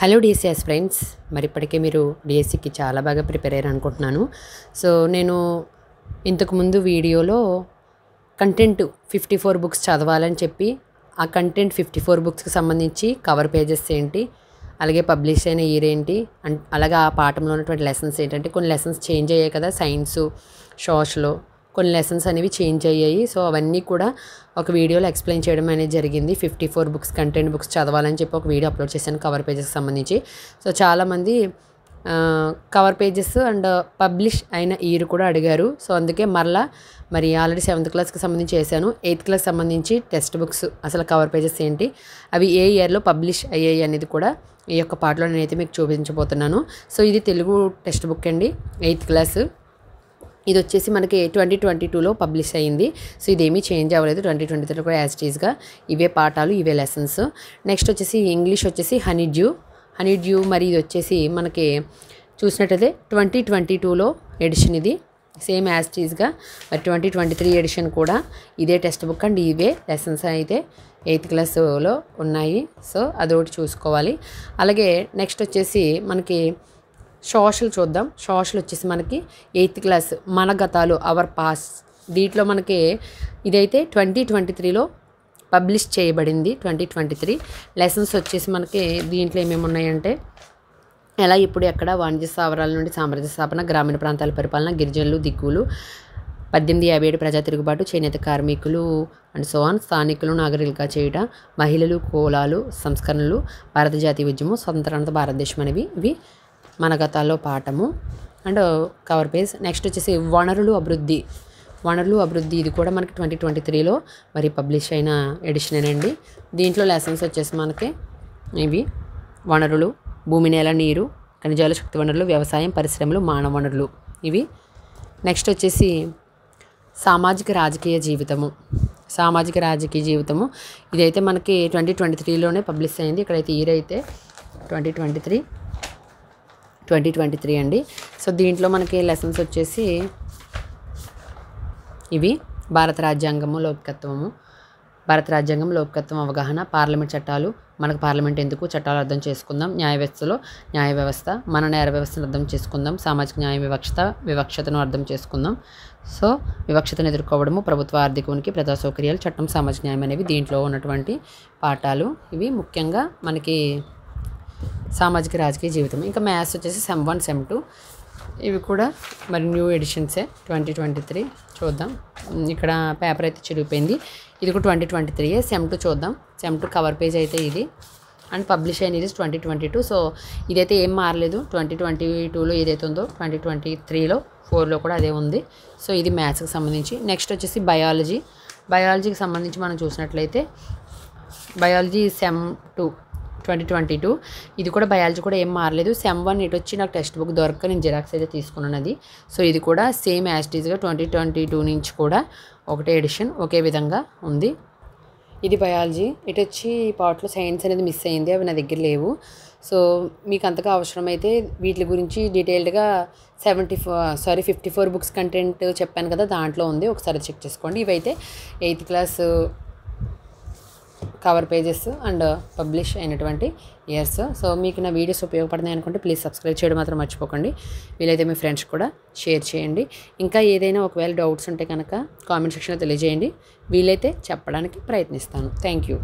Hello డిఎస్సిఎస్ friends, మరి ఇప్పటికే మీరు డిఎస్సికి చాలా బాగా ప్రిపేర్ అయ్యారు అనుకుంటున్నాను. సో నేను ఇంతకుముందు వీడియోలో కంటెంట్ 54 బుక్స్ చదవాలని చెప్పి ఆ కంటెంట్ 54 బుక్స్కి సంబంధించి కవర్ పేజెస్ ఏంటి, అలాగే పబ్లిష్ అయిన ఇయర్ ఏంటి, అలాగే ఆ పాఠంలో ఉన్నటువంటి లెసన్స్ ఏంటంటే కొన్ని లెసన్స్ చేంజ్ అయ్యాయి కదా, సైన్స్ సోషల్ కొన్ని లెసన్స్ అనేవి చేంజ్ అయ్యాయి. సో అవన్నీ కూడా ఒక వీడియోలో ఎక్స్ప్లెయిన్ చేయడం అనేది జరిగింది. 54 బుక్స్ కంటెంట్ బుక్స్ చదవాలని చెప్పి ఒక వీడియో అప్లోడ్ చేశాను కవర్ పేజెస్కి సంబంధించి. సో చాలామంది కవర్ పేజెస్ అండ్ పబ్లిష్ అయిన ఇయర్ కూడా అడిగారు. సో అందుకే మరి ఆల్రెడీ 7th క్లాస్కి సంబంధించి చేశాను. 8th క్లాస్ సంబంధించి టెక్స్ట్ బుక్స్ అసలు కవర్ పేజెస్ ఏంటి, అవి ఏ ఇయర్లో పబ్లిష్ అయ్యాయి అనేది కూడా ఈ యొక్క పాటలో నేనైతే మీకు చూపించబోతున్నాను. సో ఇది తెలుగు టెక్స్ట్ బుక్ అండి, 8th క్లాస్. ఇది వచ్చేసి మనకి 2022లో పబ్లిష్ అయ్యింది. సో ఇదేమీ చేంజ్ అవ్వలేదు. 2023 కూడా యాజ్ ఇట్ ఈస్గా ఇవే పాఠాలు, ఇవే లెసన్స్. నెక్స్ట్ వచ్చేసి ఇంగ్లీష్ వచ్చేసి హనీ డ్యూ. మరి ఇది వచ్చేసి మనకి చూసినట్టయితే 2022లో ఎడిషన్, ఇది సేమ్ యాజ్ ఇట్ ఈస్గా. మరి 2023 ఎడిషన్ కూడా ఇదే టెక్స్ట్ బుక్ అండ్ ఇవే లెసన్స్ అయితే 8th క్లాస్లో ఉన్నాయి. సో అదొకటి చూసుకోవాలి. అలాగే నెక్స్ట్ వచ్చేసి మనకి సోషల్ చూద్దాం. సోషల్ వచ్చేసి మనకి 8th క్లాస్ మన గతాలు అవర్ పాస్. దీంట్లో మనకి ఇదైతే 2023లో పబ్లిష్ చేయబడింది. 2023 లెసన్స్ వచ్చేసి మనకి దీంట్లో ఏమేమి ఉన్నాయంటే ఎలా, ఇప్పుడు, ఎక్కడ, వాణిజ్య స్థావరాల నుండి సామ్రాజ్య స్థాపన, గ్రామీణ ప్రాంతాల పరిపాలన, గిరిజనులు, దిక్కులు, 1857 ప్రజా తిరుగుబాటు, చేనేత కార్మికులు అండ్ సో ఆన్, స్థానికులు నాగరికగా చేయుట, మహిళలు, కులాలు, సంస్కరణలు, భారత జాతీయ ఉద్యమం, స్వతంత్రానంతర భారతదేశం అనేవి ఇవి మన గతాల్లో పాఠము అండ్ కవర్ పేజ్. నెక్స్ట్ వచ్చేసి వనరులు అభివృద్ధి. ఇది కూడా మనకి 2023లో మరి పబ్లిష్ అయిన ఎడిషనేనండి. దీంట్లో లెసన్స్ వచ్చేసి మనకి ఇవి వనరులు, భూమి, నేల, నీరు, ఖనిజాలు, శక్తి వనరులు, వ్యవసాయం, పరిశ్రమలు, మానవ వనరులు ఇవి. నెక్స్ట్ వచ్చేసి సామాజిక రాజకీయ జీవితము. ఇదైతే మనకి 2023లోనే పబ్లిష్ అయింది. ఇక్కడైతే ఇయర్ అయితే 2023 అండి. సో దీంట్లో మనకి లెసన్స్ వచ్చేసి ఇవి భారత రాజ్యాంగం లౌకికత్వం అవగాహన, పార్లమెంట్ చట్టాలు, మనకు పార్లమెంట్ ఎందుకు, చట్టాలు అర్థం చేసుకుందాం, న్యాయ వ్యవస్థ, మన నేర వ్యవస్థను అర్థం చేసుకుందాం, సామాజిక న్యాయ వివక్షతను అర్థం చేసుకుందాం. సో వివక్షతను ఎదుర్కోవడము, ప్రభుత్వ ఆర్థిక ఉనికి, ప్రజా సౌకర్యాలు, చట్టం, సామాజిక న్యాయం అనేవి దీంట్లో ఉన్నటువంటి పాఠాలు. ఇవి ముఖ్యంగా మనకి సామాజిక రాజకీయ జీవితం. ఇంకా మ్యాథ్స్ వచ్చేసి సెమ్ 1 సెమ్ 2 ఇవి కూడా మరి న్యూ ఎడిషన్సే 2023. చూద్దాం, ఇక్కడ పేపర్ అయితే చిరిగిపోయింది. ఇది కూడా 2023. సెమ్ 2 చూద్దాం. సెమ్ 2 కవర్ పేజ్ అయితే ఇది అండ్ పబ్లిష్ అయిన ఇది 2022. సో ఇదైతే ఏం మారలేదు. 2022లో ఏదైతే ఉందో 2023లో 4లో కూడా అదే ఉంది. సో ఇది మ్యాథ్స్కి సంబంధించి. నెక్స్ట్ వచ్చేసి బయాలజీకి సంబంధించి మనం చూసినట్లయితే బయాలజీ సెమ్ 2 2022. ఇది కూడా బయాలజీ కూడా ఏం మారలేదు. సెమ్ 1 ఇటు వచ్చి నాకు టెక్స్ట్ బుక్ దొరక్క నేను జిరాక్స్ అయితే తీసుకున్నాను అది. సో ఇది కూడా సేమ్ యాజ్ ఇట్ ఈస్గా 2022 నుంచి కూడా ఒకటే ఎడిషన్ ఒకే విధంగా ఉంది. ఇది బయాలజీ. ఇటు వచ్చి ఈ పార్ట్లో సైన్స్ అనేది మిస్ అయింది, అవి నా దగ్గర లేవు. సో మీకు అంతగా అవసరమైతే వీటి గురించి డీటెయిల్డ్గా 54 బుక్స్ కంటెంట్ చెప్పాను కదా, దాంట్లో ఉంది, ఒకసారి చెక్ చేసుకోండి. ఇవైతే 8th class cover pages and publish అయినటువంటి ఇయర్స్. సో మీకు నా వీడియోస్ ఉపయోగపడుతున్నాయి అనుకుంటే ప్లీజ్ సబ్స్క్రైబ్ చేయడం మాత్రం మర్చిపోకండి. వీలైతే మీ ఫ్రెండ్స్ కూడా షేర్ చేయండి. ఇంకా ఏదైనా ఒకవేళ డౌట్స్ ఉంటే కనుక కామెంట్ సెక్షన్లో తెలియజేయండి. వీలైతే చెప్పడానికి ప్రయత్నిస్తాను. Thank you.